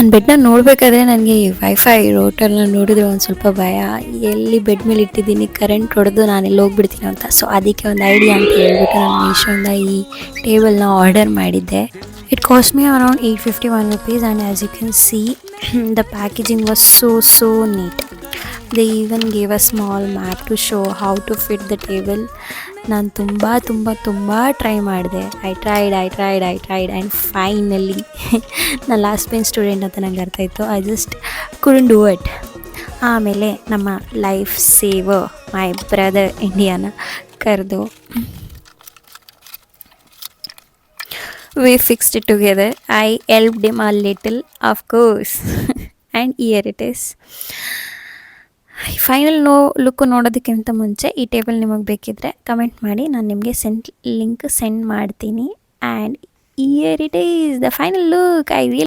ನಾನು ಬೆಡ್ನ ನೋಡಬೇಕಾದ್ರೆ ನನಗೆ ವೈಫೈ ರೋಟರ್ನ ನೋಡಿದ್ರೆ ಒಂದು ಸ್ವಲ್ಪ ಭಯ. ಎಲ್ಲಿ ಬೆಡ್ ಮೇಲೆ ಇಟ್ಟಿದ್ದೀನಿ ಕರೆಂಟ್ ಹೊಡೆದು ನಾನು ಎಲ್ಲಿ ಹೋಗ್ಬಿಡ್ತೀನಿ ಅಂತ. ಸೊ ಅದಕ್ಕೆ ಒಂದು ಐಡಿಯಾ ಅಂತ ಹೇಳ್ಬಿಟ್ಟು ನಾನು ಮೀಶೋಯಿಂದ ಈ ಟೇಬಲ್ನ ಆರ್ಡರ್ ಮಾಡಿದ್ದೆ. It cost me around 851 rupees, and as you can see the packaging was so neat. They even gave a small map to show how to fit the table. ನಾನು ತುಂಬ ಟ್ರೈ ಮಾಡಿದೆ. I tried and finally ನಾನು last bench student ಅಂತ ನಂಗೆ ಅರ್ಥ ಇತ್ತು. I just couldn't do it. ಆಮೇಲೆ ನಮ್ಮ ಲೈಫ್ ಸೇವರ್ ಮೈ ಬ್ರದರ್ ಇಂಡಿಯಾನ ಕರೆದು we fixed it together. I helped him a little, of course. And here it is. Final look ನೋಡೋದಕ್ಕಿಂತ ಮುಂಚೆ ಈ ಟೇಬಲ್ ನಿಮಗೆ ಬೇಕಿದ್ದರೆ ಕಮೆಂಟ್ ಮಾಡಿ, ನಾನು ನಿಮಗೆ ಲಿಂಕ್ ಸೆಂಡ್ ಮಾಡ್ತೀನಿ. And here it is the final look. I really